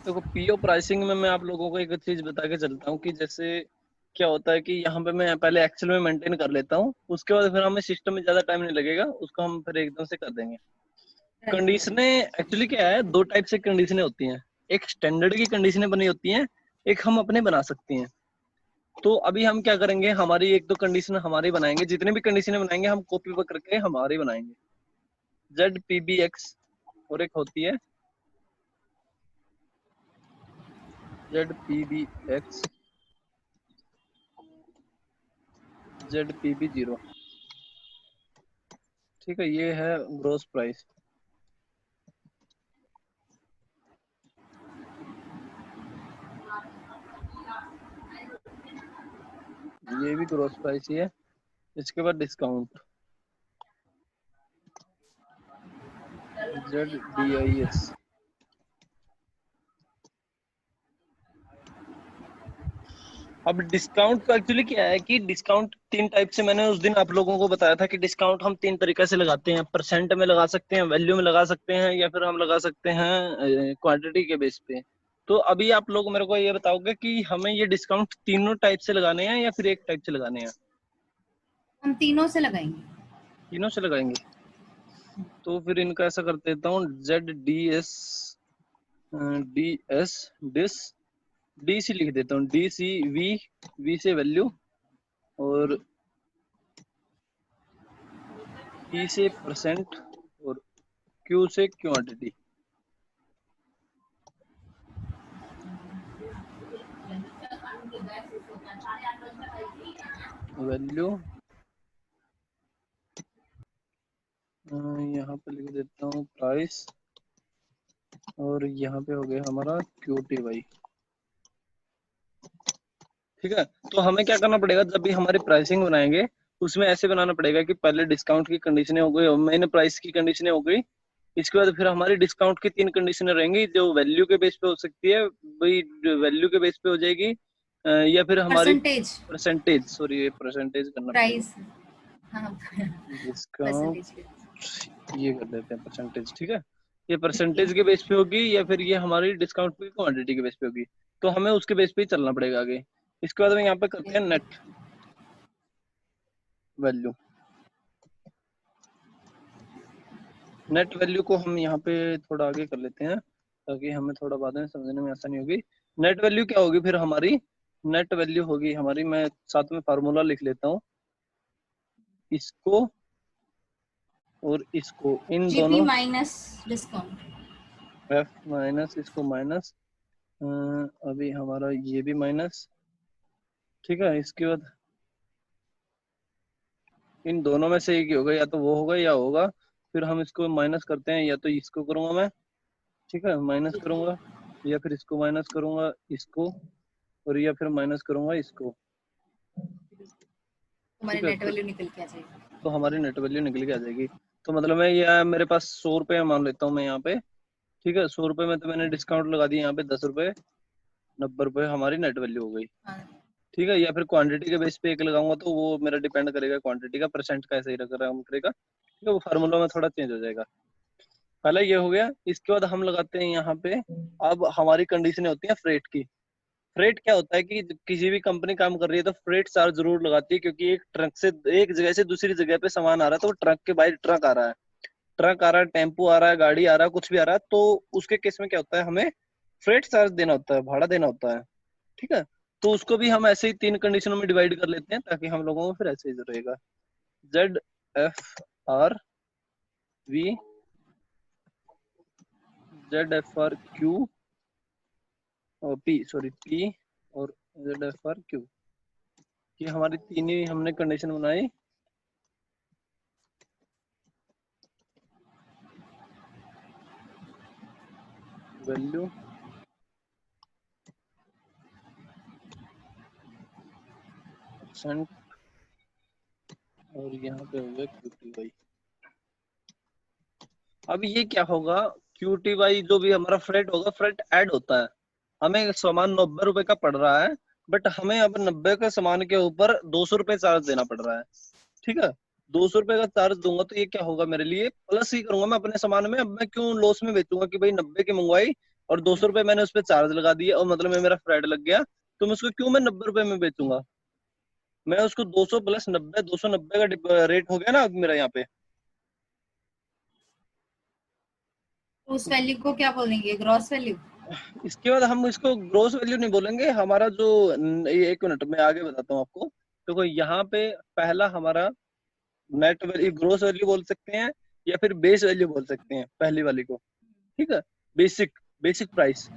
देखो PO pricing में मैं आप लोगों को एक चीज बता के चलता हूँ कि जैसे क्या होता है कि यहाँ पे मैं पहले एक्सेल में मेंटेन कर लेता हूँ, उसके बाद फिर हमें सिस्टम में ज्यादा टाइम नहीं लगेगा, उसको हम फिर एकदम से कर देंगे। कंडीशनें एक्चुअली क्या है, दो टाइप से कंडीशनें होती हैं। एक स्टैंडर्ड की कंडीशनें बनी होती हैं, एक हम अपने बना सकते हैं। तो अभी हम क्या करेंगे, हमारी एक दो कंडीशन हमारी बनाएंगे, जितने भी कंडीशनें बनाएंगे हम कॉपी पर करके हमारी बनाएंगे। जेड पी बी एक्स और एक होती है Z P B X Z P B 0। ठीक है, ये है ग्रोस प्राइस। ये भी ग्रोस प्राइस ही है। इसके बाद discount Z D I S. अब डिस्काउंट का एक्चुअली क्या है कि डिस्काउंट तीन टाइप से, मैंने उस दिन आप लोगों को बताया था कि डिस्काउंट हम तीन तरीके से लगाते हैं। परसेंट में लगा सकते हैं, वैल्यू में लगा सकते हैं, या फिर हम लगा सकते हैं क्वांटिटी के बेस पे। तो अभी आप लोग मेरे को ये बताओगे कि हमें ये डिस्काउंट तीनों टाइप से लगाने हैं या फिर एक टाइप से लगाने हैं? हम तीनों से लगाएंगे। तीनों से लगाएंगे। तो फिर इनका ऐसा कर देता हूँ, जेड डी एस डिस डी सी लिख देता हूँ, डी सी वी, वी से वैल्यू, और पी से परसेंट, और क्यू से क्वांटिटी। वैल्यू यहाँ पे लिख देता हूँ प्राइस, और यहाँ पे हो गया हमारा QTY। ठीक है, तो हमें क्या करना पड़ेगा, जब भी हमारी प्राइसिंग बनाएंगे उसमें ऐसे बनाना पड़ेगा कि पहले डिस्काउंट की कंडीशनें हो गई और मेन प्राइस की कंडीशनें हो गई। इसके बाद फिर हमारी डिस्काउंट की तीन कंडीशनें रहेंगी, जो वैल्यू के बेस पे हो सकती है, भाई वैल्यू के बेस पे हो जाएगी, या फिर हमारी परसेंटेज, परसेंटेज, सॉरी ये परसेंटेज करना पड़ेगा। प्राइस, हाँ डिस्काउंट परसेंटेज। ये कर देते हैं परसेंटेज। ठीक है, ये परसेंटेज के बेस पे होगी या फिर ये हमारी डिस्काउंट की क्वांटिटी के बेस पे होगी, तो हमें उसके बेस पे ही चलना पड़ेगा आगे। इसके बाद में यहाँ पे करते हैं नेट वैल्यू। नेट वैल्यू को हम यहाँ पे थोड़ा आगे कर लेते हैं ताकि हमें थोड़ा बाद में समझने में आसानी होगी। नेट वैल्यू क्या होगी फिर हमारी, नेट वैल्यू होगी हमारी, मैं साथ में फार्मूला लिख लेता हूँ, इसको और इसको, इन जीपी दोनों, माइनस डिस्काउंट। एफ माइनस इसको माइनस, अभी हमारा ये भी माइनस। ठीक है, इसके बाद इन दोनों में से एक ही होगा, या तो वो होगा या होगा, फिर हम इसको माइनस करते हैं, या तो इसको करूंगा मैं, ठीक है, माइनस करूंगा, या फिर इसको माइनस करूंगा इसको, और या फिर माइनस करूंगा इसको। हमारी ठीक है, नेट वैल्यू निकल के आ जाएगी। तो हमारी नेट वैल्यू निकल के आ जाएगी। तो मतलब मैं ये मेरे पास 100 रुपये मान लेता हूँ मैं यहाँ पे। ठीक है, 100 रुपये में तो मैंने डिस्काउंट लगा दिया यहाँ पे 10 रुपये, 90 रुपये हमारी नेट वैल्यू हो गई। हाँ, ठीक है, या फिर क्वांटिटी के बेस पे एक लगाऊंगा तो वो मेरा डिपेंड करेगा क्वांटिटी का, परसेंट का ऐसे ही करेगा। ठीक है, वो फार्मूला में थोड़ा चेंज हो जाएगा। पहले ये हो गया, इसके बाद हम लगाते हैं यहाँ पे, अब हमारी कंडीशन होती है फ्रेट की। फ्रेट क्या होता है कि किसी भी कंपनी काम कर रही है तो फ्रेट चार्ज जरूर लगाती है, क्योंकि एक ट्रक से, एक जगह से दूसरी जगह पे सामान आ रहा है, तो वो ट्रक के बाहर ट्रक आ रहा है, ट्रक आ रहा है, टेम्पो आ रहा है, गाड़ी आ रहा है, कुछ भी आ रहा है, तो उसके केस में क्या होता है, हमें फ्रेट चार्ज देना होता है, भाड़ा देना होता है। ठीक है, तो उसको भी हम ऐसे ही तीन कंडीशनों में डिवाइड कर लेते हैं ताकि हम लोगों को फिर ऐसे ही रहेगा। Z F R V, Z F R Q, और पी, सॉरी पी, और जेड एफ आर क्यू। ये हमारी तीन ही हमने कंडीशन बनाई। वैल्यू, परसेंट, और यहाँ पे हो गया QTY। अब ये क्या होगा, QTY जो भी हमारा फ्रेट होगा, फ्रेट ऐड होता है। हमें सामान 90 रुपए का पड़ रहा है, बट हमें अब 90 के सामान के ऊपर 200 रुपए चार्ज देना पड़ रहा है। ठीक है, 200 रुपए का चार्ज दूंगा तो ये क्या होगा मेरे लिए, प्लस ही करूंगा मैं अपने सामान में। अब मैं क्यों लॉस में बेचूंगा कि भाई 90 की मंगवाई और 200 रुपए मैंने उस पर चार्ज लगा दिया और मतलब में मेरा फ्रेड लग गया, तो मैं उसको क्यों मैं 90 रुपए में बेचूंगा? मैं उसको 200 प्लस 90, 290 का रेट हो गया ना अब मेरा यहाँ पे। तो उस वैल्यू को क्या बोलेंगे, ग्रॉस वैल्यू? इसके बाद हम इसको ग्रोस वैल्यू नहीं बोलेंगे, हमारा जो ये 1 मिनट में आगे बताता हूँ आपको। देखो यहाँ पे पहला हमारा नेट वैल्यू, ग्रोस वैल्यू बोल सकते हैं या फिर बेस वैल्यू बोल सकते हैं पहली वाली को। ठीक है, basic basic price,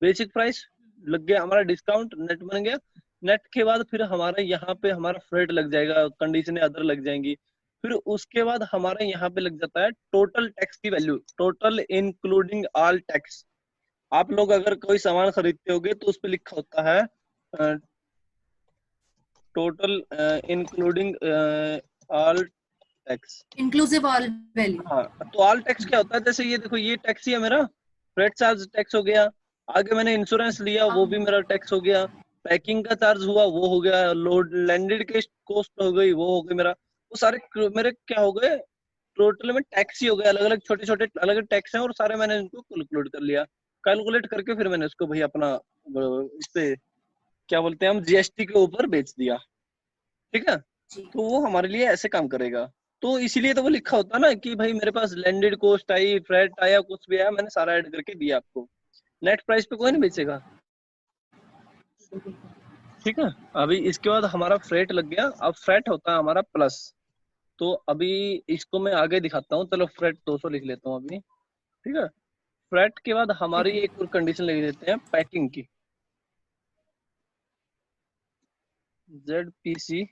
basic price लग गया हमारा, डिस्काउंट नेट बन गया। नेट के बाद फिर हमारा यहाँ पे हमारा फ्रेट लग जाएगा, कंडीशनें अदर लग जाएंगी। फिर उसके बाद हमारे यहाँ पे लग जाता है टोटल टैक्स की value, total including all tax. आप लोग अगर कोई सामान खरीदते होगे तो उस पे लिखा होता है total including all tax. Inclusive all value. हाँ, तो ऑल टैक्स क्या होता है? जैसे ये देखो, ये टैक्स ही है मेरा, फ्रेट चार्ज टैक्स हो गया, आगे मैंने इंश्योरेंस लिया वो भी मेरा टैक्स हो गया, पैकिंग का चार्ज हुआ वो हो गया, लोड लैंडेड के कॉस्ट हो गई वो हो गई मेरा, वो सारे मेरे क्या हो गए, टोटल में टैक्स ही हो गए। अलग अलग छोटे छोटे अलग टैक्स हैं और सारे मैंने इनको कैलकुलेट कर लिया। कैलकुलेट करके फिर मैंने उसको भाई अपना इस पे क्या बोलते हैं हम, जीएसटी के ऊपर बेच दिया। ठीक है, जी। तो वो हमारे लिए ऐसे काम करेगा। तो इसीलिए तो वो लिखा होता है ना कि भाई मेरे पास लैंडेड कॉस्ट आई, फ्रेट आया, कुछ भी आया, मैंने सारा ऐड करके दिया आपको। नेट प्राइस पे कोई नहीं बेचेगा। ठीक है, अभी इसके बाद हमारा फ्रेट लग गया, अब फ्रेट होता है हमारा प्लस। तो अभी इसको मैं आगे दिखाता हूँ, चलो फ्रेट 200 लिख लेता हूँ अभी। ठीक है, फ्रेट के बाद ठीक हमारी है। एक और कंडीशन लिख देते हैं पैकिंग की, ZPCV।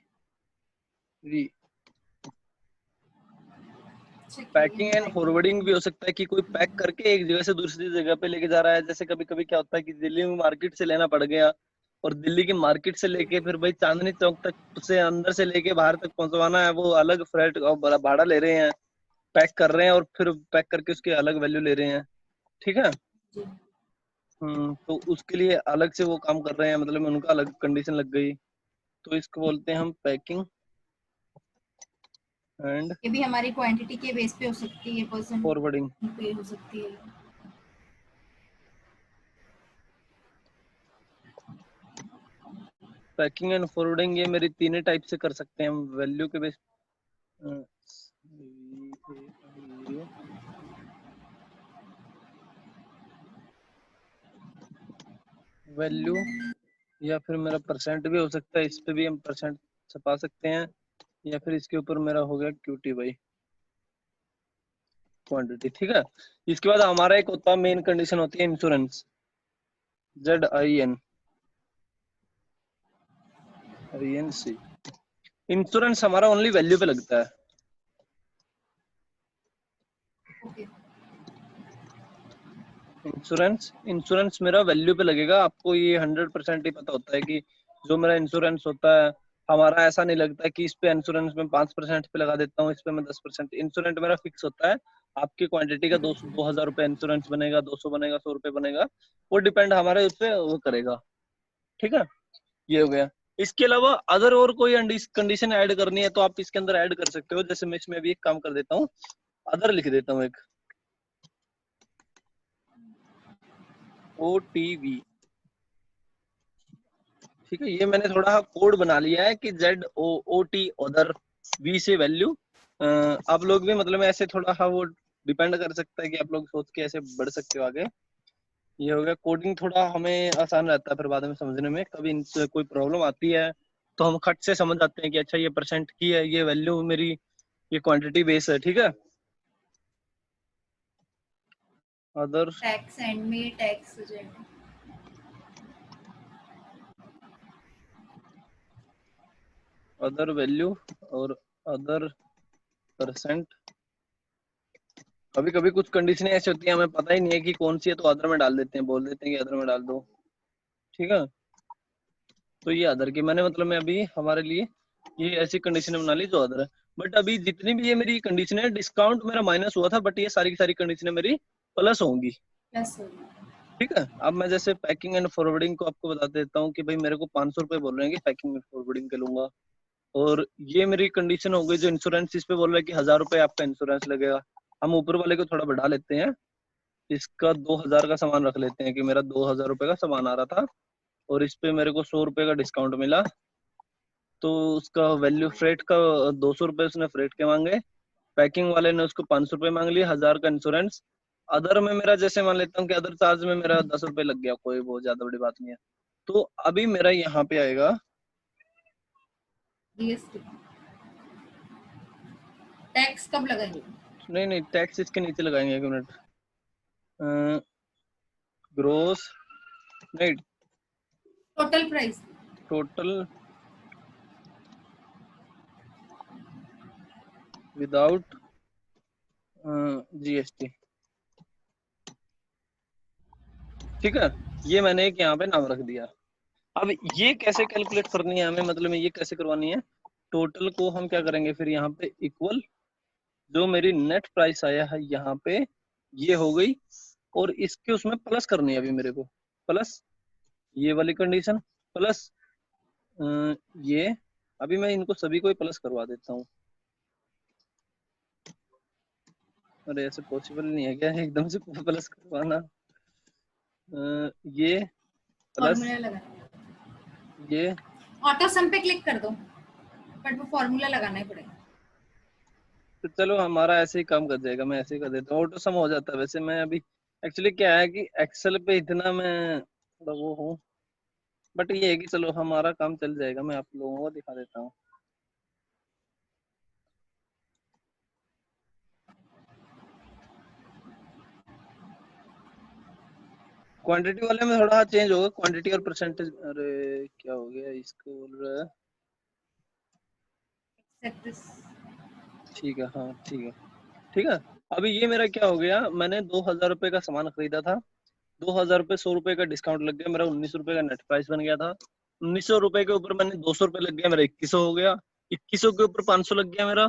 पैकिंग एंड फॉरवर्डिंग भी हो सकता है कि कोई पैक करके एक जगह से दूसरी जगह पे लेके जा रहा है। जैसे कभी कभी क्या होता है कि दिल्ली में मार्केट से लेना पड़ गया, और दिल्ली की मार्केट से लेके फिर भाई चांदनी चौक तक से अंदर से लेके बाहर तक पहुंचवाना है, वो अलग फ्रेट और भाड़ा ले रहे हैं, पैक कर रहे हैं और फिर पैक करके उसके अलग वैल्यू ले रहे हैं। ठीक है, जी। तो उसके लिए अलग से वो काम कर रहे हैं, मतलब उनका अलग कंडीशन लग गई। तो इसको बोलते हैं हम पैकिंग एंड ये भी हमारी क्वांटिटी के बेस पे हो सकती है, परसेंट फॉरवर्डिंग। पे हो सकती है। पैकिंग एंड फॉरवर्डिंग ये मेरी तीनों टाइप से कर सकते हैं हम, वैल्यू के बेस वैल्यू, या फिर मेरा परसेंट भी हो सकता है, इस पे भी हम परसेंट छपा सकते हैं, या फिर इसके ऊपर मेरा हो गया क्यूटी बाई क्वांटिटी। ठीक है, इसके बाद हमारा एक होता है मेन कंडीशन होती है इंश्योरेंस, ZINC। इंश्योरेंस हमारा ओनली वैल्यू पे लगता है। ओके। इंश्योरेंस मेरा वैल्यू पे लगेगा। आपको ये 100% ही पता होता है कि जो मेरा इंश्योरेंस होता है, हमारा ऐसा नहीं लगता कि इस पे इंश्योरेंस में 5% पे लगा देता हूँ, इस पे मैं 10%। इंश्योरेंस मेरा फिक्स होता है, आपकी क्वांटिटी का 2,000 रुपए इंश्योरेंस बनेगा, 200 बनेगा, 100 रुपए बनेगा, वो डिपेंड हमारे उस पे वो करेगा। ठीक है, ये हो गया। इसके अलावा अदर और कोई कंडीशन ऐड करनी है तो आप इसके अंदर ऐड कर सकते हो। जैसे मैं इसमें भी एक काम कर देता हूँ, अदर लिख देता हूँ एक, OTV। ठीक है, ये मैंने थोड़ा कोड बना लिया है कि ZOOT अदर, V से वैल्यू। आप लोग भी मतलब ऐसे थोड़ा हाँ वो डिपेंड कर सकता है कि आप लोग सोच के ऐसे बढ़ सकते हो आगे। ये हो गया, कोडिंग थोड़ा हमें आसान रहता है फिर बाद में समझने में, कभी इनसे कोई प्रॉब्लम आती है तो हम खट से समझ आते हैं कि अच्छा ये परसेंट की है, ये वैल्यू मेरी, ये क्वांटिटी बेस है। ठीक है, अदर टैक्स एंड में टैक्स हो जाएगा। अदर वैल्यू और अदर परसेंट। कभी कभी कुछ कंडीशनें ऐसी होती है हमें पता ही नहीं है कि कौन सी है, तो अदर में डाल देते हैं, बोल देते हैं कि अदर में डाल दो। ठीक है, तो ये अदर की मैंने मतलब मैं अभी हमारे लिए ये ऐसी कंडीशन बना ली जो अदर है। बट अभी जितनी भी ये मेरी कंडीशन है, डिस्काउंट मेरा माइनस हुआ था, बट ये सारी की सारी कंडीशनें मेरी प्लस होंगी। प्लस हो जाएगा। ठीक है, अब मैं जैसे पैकिंग एंड फॉरवर्डिंग को आपको बता देता हूँ कि भाई मेरे को 500 रुपए बोल रहे हैं कि पैकिंग एंड फॉरवर्डिंग के लूंगा, और ये मेरी कंडीशन हो गई। जो इंश्योरेंस इस पे बोल रहा है कि 1,000 रुपए आपका इंश्योरेंस लगेगा, हम ऊपर वाले को थोड़ा बढ़ा लेते हैं, इसका 2000 का सामान रख लेते हैं कि मेरा 2000 रुपए का सामान आ रहा था और इस पे मेरे को 100 रुपए का डिस्काउंट मिला, तो उसका वैल्यू फ्रेट का 200 रुपए उसने फ्रेट के मांगे, पैकिंग वाले ने उसको 500 रुपए मांग लिए, 1000 का इंश्योरेंस, अदर में मेरा जैसे मान लेता हूँ कि अदर चार्ज में मेरा 10 रुपए लग गया, कोई बहुत ज्यादा बड़ी बात नहीं है। तो अभी मेरा यहाँ पे आएगा जीएसटी। टैक्स कब लगाएंगे? नहीं टैक्स इसके नीचे लगाएंगे, एक मिनट, ग्रोस नहीं total price. Total without GST. ठीक है, ये मैंने एक यहाँ पे नाम रख दिया। अब ये कैसे कैलकुलेट करनी है हमें, मतलब ये कैसे करवानी है, टोटल को हम क्या करेंगे फिर यहाँ पे इक्वल जो मेरी नेट प्राइस आया है यहाँ पे ये हो गई, और इसके उसमें प्लस करनी है अभी मेरे को, प्लस ये वाली कंडीशन प्लस ये, अभी मैं इनको सभी को ही प्लस करवा देता हूँ। अरे ऐसे पॉसिबल नहीं है क्या एकदम से प्लस करवाना, ये प्लस फॉर्मूला लगाना। ये, ऑटो सम पे क्लिक कर दो, बट वो फॉर्मूला लगाना ही पड़ेगा। तो चलो हमारा ऐसे ही काम कर जाएगा, मैं ऐसे ही कर देता हूँ, ऑटो सम हो जाता है। वैसे मैं अभी एक्चुअली क्या है कि एक्सेल पे इतना मैं थोड़ा वो हूँ, बट ये है कि चलो हमारा काम चल जाएगा, मैं आप लोगों को दिखा देता हूँ। क्वांटिटी वाले में थोड़ा चेंज होगा, क्वांटिटी और परसेंटेज, अरे क्या हो गया इसको बोल रहा है, ठीक है, हाँ ठीक है। अभी ये मेरा क्या हो गया, मैंने 2000 रुपए का सामान खरीदा था, 2000 रुपए 100 रुपए का डिस्काउंट लग गया, मेरा 1900 रुपए का नेट प्राइस बन गया था। 1900 रुपए के ऊपर मैंने 200 रुपए लग गया, मेरा 2100 हो गया। 2100 के ऊपर 500 लग गया मेरा,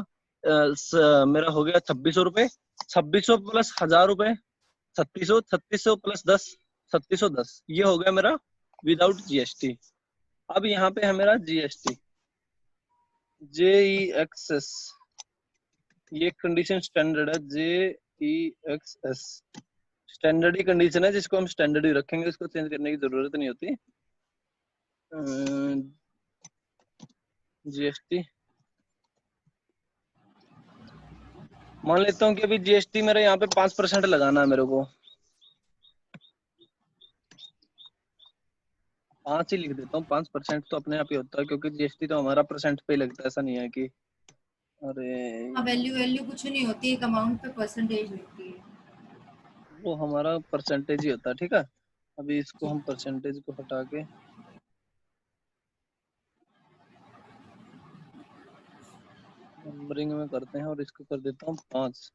मेरा हो गया 2600 रुपए। 2600 प्लस 1000 रुपए 3600, 3600 प्लस 10 3710, ये हो गया मेरा विदाउट जीएसटी। अब यहाँ पे है मेरा जीएसटी, JEXS, ये कंडीशन स्टैंडर्ड है, JEXS स्टैंडर्ड ही कंडीशन है, जिसको हम स्टैंडर्ड ही रखेंगे, इसको चेंज करने की जरूरत नहीं होती। जीएसटी मान लेता हूँ कि अभी जीएसटी मेरे यहाँ पे 5% लगाना है मेरे को, 5 ही लिख देता हूँ, 5% तो अपने आप ही होता है, क्योंकि जीएसटी तो हमारा परसेंट पे ही लगता है, ऐसा नहीं है कि अरे वैल्यू कुछ नहीं होती, एक अमाउंट पे परसेंटेज लगती है, वो हमारा परसेंटेज ही होता है। ठीक है, अभी इसको हम परसेंटेज को हटा के नंबरिंग में करते हैं और इसको कर देता हूँ 5,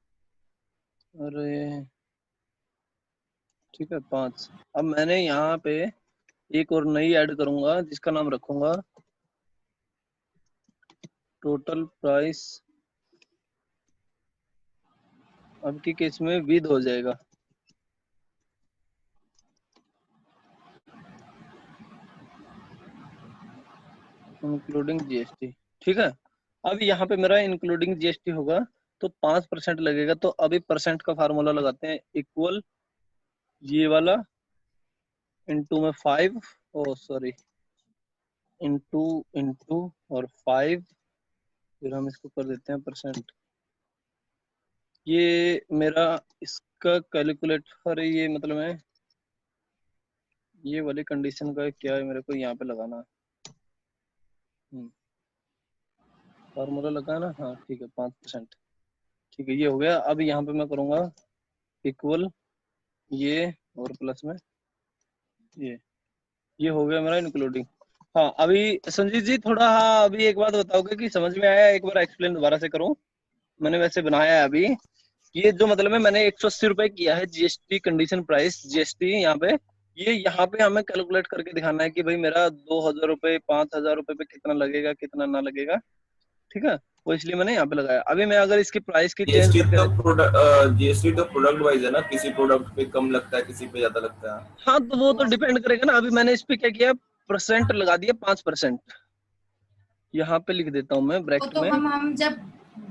अरे ठीक है 5। अब मैंने यहाँ पे एक और नई ऐड करूंगा जिसका नाम रखूंगा टोटल प्राइस, अब की केस में विद हो जाएगा, इंक्लूडिंग जीएसटी। ठीक है, अब यहाँ पे मेरा इंक्लूडिंग जीएसटी होगा तो 5% लगेगा, तो अभी परसेंट का फार्मूला लगाते हैं, इक्वल ये वाला इनटू में 5, ओ सॉरी इनटू इनटू और 5, फिर हम इसको कर देते हैं परसेंट। ये मेरा इसका कैलकुलेट, अरे ये मतलब है ये वाली कंडीशन का क्या है, मेरे को यहाँ पे लगाना फार्मूला लगाना, हाँ ठीक है 5%। ठीक है, ये हो गया। अब यहाँ पे मैं करूँगा इक्वल ये और प्लस में ये हो गया मेरा इंक्लूडिंग। हाँ अभी संजीत जी थोड़ा, हाँ अभी एक बात बताओगे कि समझ में आया, एक बार एक्सप्लेन दोबारा से करूँ, मैंने वैसे बनाया है अभी, ये जो मतलब है मैंने 180 रुपए किया है जीएसटी कंडीशन प्राइस, जीएसटी यहाँ पे, ये यहाँ पे हमें कैलकुलेट करके दिखाना है कि भाई मेरा 2000 रुपए 5000 रुपए पे कितना लगेगा कितना ना लगेगा। ठीक है, वो इसलिए मैंने यहाँ पे लगाया। अभी मैं अगर इसकी प्राइस की चेंज करके, जीएसटी तो प्रोडक्ट वाइज है ना, किसी प्रोडक्ट पे कम लगता है किसी पे ज्यादा लगता है। हाँ तो वो तो डिपेंड करेगा ना। अभी मैंने इस पे क्या किया, परसेंट लगा दिया 5%, यहाँ पे लिख देता हूँ मैं वो ब्रैकेट तो में। हम जब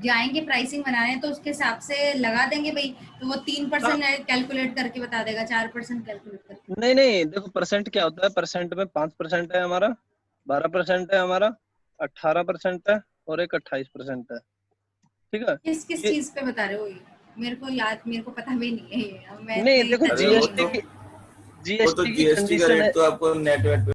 जाएंगे प्राइसिंग बनाने तो उसके हिसाब से लगा देंगे भाई, तो वो 3% कैलकुलेट करके बता देगा, 4% कैलकुलेट करके। नहीं नहीं, देखो परसेंट क्या होता है, परसेंट में 5% है हमारा, 12% है हमारा, 18% है, और एक 28% है। ठीक है। किस किस ये चीज पे बता रहे हो ये? मेरे को पता भी नहीं है ये, मैं नहीं, इतनी देखो टच अरे में वो नहीं जीएसटी तो हूँ। की वो तो जीएसटी की जीएसटी का कंडीशन है। रेट तो आपको नेट वेट